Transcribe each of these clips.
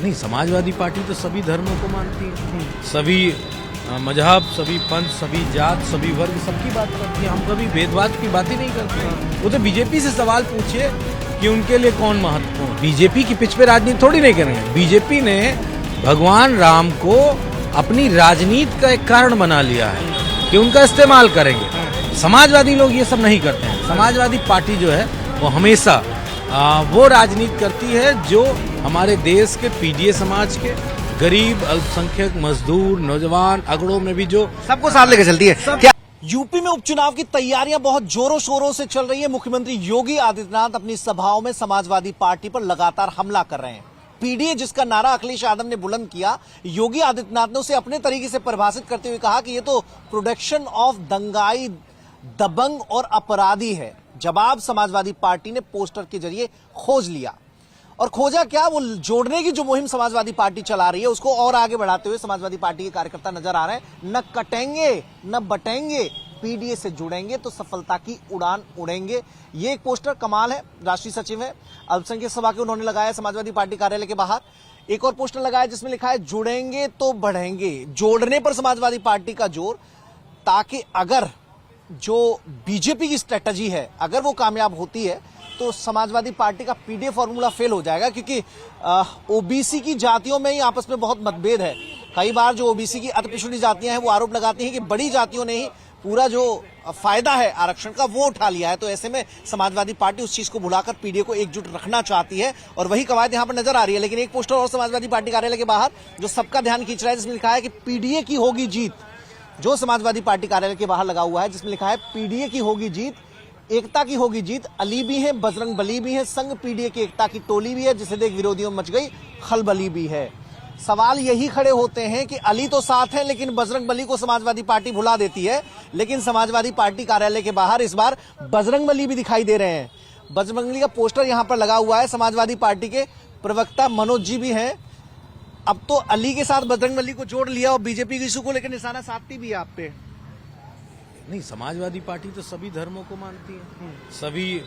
नहीं, समाजवादी पार्टी तो सभी धर्मों को मानती है, सभी मजहब, सभी पंथ, सभी जात, सभी वर्ग, सबकी बात करती है। हम कभी भेदभाव की बात ही नहीं करते। वो तो बीजेपी से सवाल पूछिए कि उनके लिए कौन महत्वपूर्ण। बीजेपी की पिच पे राजनीति थोड़ी नहीं करेंगे। बीजेपी ने भगवान राम को अपनी राजनीति का एक कारण बना लिया है कि उनका इस्तेमाल करेंगे। समाजवादी लोग ये सब नहीं करते हैं। समाजवादी पार्टी जो है वो हमेशा वो राजनीति करती है जो हमारे देश के पीडीए समाज के गरीब, अल्पसंख्यक, मजदूर, नौजवान, अगड़ों में भी जो सबको साथ लेकर चलती है। क्या यूपी में उपचुनाव की तैयारियां बहुत जोरों शोरों से चल रही है। मुख्यमंत्री योगी आदित्यनाथ अपनी सभाओं में समाजवादी पार्टी पर लगातार हमला कर रहे हैं। पीडीए जिसका नारा अखिलेश यादव ने बुलंद किया, योगी आदित्यनाथ ने उसे अपने तरीके से परिभाषित करते हुए कहा कि ये तो प्रोडक्शन ऑफ दंगाई, दबंग और अपराधी है। जवाब समाजवादी पार्टी ने पोस्टर के जरिए खोज लिया। और खोजा क्या, वो जोड़ने की जो मुहिम समाजवादी पार्टी चला रही है उसको और आगे बढ़ाते हुए समाजवादी पार्टी के कार्यकर्ता नजर आ रहे हैं। न कटेंगे न बटेंगे, पीडीए से जुड़ेंगे तो सफलता की उड़ान उड़ेंगे। ये एक पोस्टर कमाल है। राष्ट्रीय सचिव है अल्पसंख्यक सभा के, उन्होंने लगाया समाजवादी पार्टी कार्यालय के बाहर। एक और पोस्टर लगाया जिसमें लिखा है जुड़ेंगे तो बढ़ेंगे। जोड़ने पर समाजवादी पार्टी का जोर, ताकि अगर जो बीजेपी की स्ट्रेटजी है अगर वो कामयाब होती है तो समाजवादी पार्टी का पीडीए फॉर्मूला फेल हो जाएगा। क्योंकि ओबीसी की जातियों में ही आपस में बहुत मतभेद है। कई बार जो ओबीसी की अति पिछड़ी जातियां हैं वो आरोप लगाती हैं कि बड़ी जातियों ने ही पूरा जो फायदा है आरक्षण का वो उठा लिया है। तो ऐसे में समाजवादी पार्टी उस चीज को भुलाकर पीडीए को एकजुट रखना चाहती है और वही कवायद यहां पर नजर आ रही है। लेकिन एक पोस्टर और समाजवादी पार्टी कार्यालय के बाहर जो सबका ध्यान खींच रहा है, जिसमें लिखा है कि पीडीए की होगी जीत। जो समाजवादी पार्टी कार्यालय के बाहर लगा हुआ है जिसमें लिखा है पीडीए की होगी जीत, एकता की होगी जीत। अली भी है, बजरंग बली भी है, संग पीडीए की एकता की टोली भी है, जिसे देख विरोधियों में मच गई खलबली भी है। सवाल यही खड़े होते हैं कि अली तो साथ है लेकिन बजरंग बली को समाजवादी पार्टी भुला देती है। लेकिन समाजवादी पार्टी कार्यालय के बाहर इस बार बजरंग बली भी दिखाई दे रहे हैं। बजरंग बली का पोस्टर यहां पर लगा हुआ है। समाजवादी पार्टी के प्रवक्ता मनोज जी भी हैं। अब तो अली के साथ बजरंग बली को जोड़ लिया और बीजेपी की इशू को लेकर निशाना साधती भी है आप पे। नहीं, समाजवादी पार्टी तो सभी धर्मों को मानती है, सभी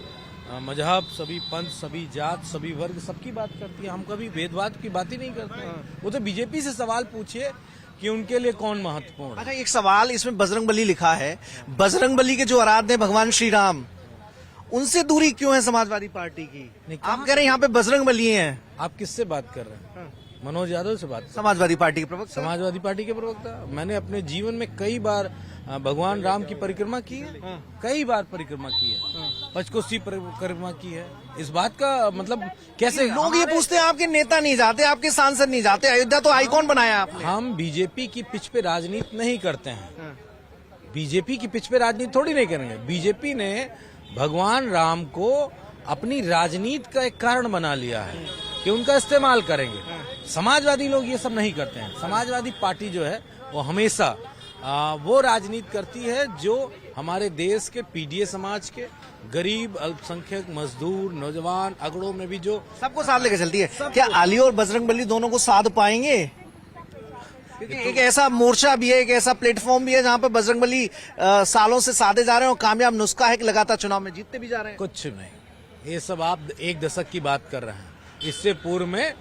मजहब, सभी पंथ, सभी जात, सभी वर्ग, सबकी बात करती है। हम कभी भेदभाव की बात ही नहीं करते। वो तो बीजेपी से सवाल पूछिए कि उनके लिए कौन महत्वपूर्ण है। अच्छा, एक सवाल इसमें बजरंग बली लिखा है। बजरंग बली के जो आराध्य है भगवान श्री राम, उनसे दूरी क्यों है समाजवादी पार्टी की? आप कह रहे हैं यहाँ पे बजरंग बली हैं। आप किससे बात कर रहे हैं? मनोज यादव से बात। समाजवादी पार्टी के प्रवक्ता। समाजवादी पार्टी के प्रवक्ता। मैंने अपने जीवन में कई बार भगवान राम की परिक्रमा की है, कई बार परिक्रमा की है, पंचकोसी परिक्रमा की है। इस बात का मतलब कैसे लोग ये पूछते हैं, आपके नेता नहीं जाते, आपके सांसद नहीं जाते, अयोध्या तो आइकॉन बनाया आपने। हम बीजेपी की पिच पे राजनीति नहीं करते हैं। बीजेपी की पिच पे राजनीति थोड़ी नहीं करेंगे। बीजेपी ने भगवान राम को अपनी राजनीति का एक कारण बना लिया है कि उनका इस्तेमाल करेंगे। समाजवादी लोग ये सब नहीं करते हैं। समाजवादी पार्टी जो है वो हमेशा वो राजनीति करती है जो हमारे देश के पीडीए समाज के गरीब, अल्पसंख्यक, मजदूर, नौजवान, अगड़ों में भी जो सबको साथ लेकर चलती है। क्या अली और बजरंग बली दोनों को साध पाएंगे? क्योंकि एक ऐसा मोर्चा भी है, एक ऐसा प्लेटफॉर्म भी है जहां पर बजरंग बली सालों से साधे जा रहे हैं और कामयाब नुस्खा है कि लगातार चुनाव में जीतते भी जा रहे हैं। कुछ नहीं, ये सब आप एक दशक की बात कर रहे हैं। इससे पूर्व में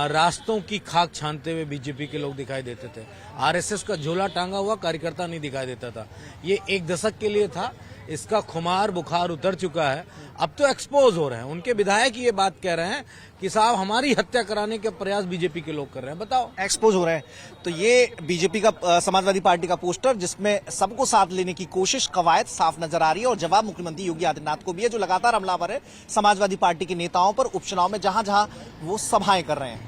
रास्तों की खाक छानते हुए बीजेपी के लोग दिखाई देते थे। आरएसएस का झोला टांगा हुआ कार्यकर्ता नहीं दिखाई देता था। ये एक दशक के लिए था। इसका खुमार बुखार उतर चुका है। अब तो एक्सपोज हो रहे हैं। उनके विधायक ये बात कह रहे हैं कि साहब हमारी हत्या कराने के प्रयास बीजेपी के लोग कर रहे हैं। बताओ, एक्सपोज हो रहे हैं। तो ये बीजेपी का समाजवादी पार्टी का पोस्टर जिसमें सबको साथ लेने की कोशिश, कवायद साफ नजर आ रही है। और जवाब मुख्यमंत्री योगी आदित्यनाथ को भी है, जो लगातार हमलावर है समाजवादी पार्टी के नेताओं पर उपचुनाव में जहां जहां वो सभाएं कर रहे हैं।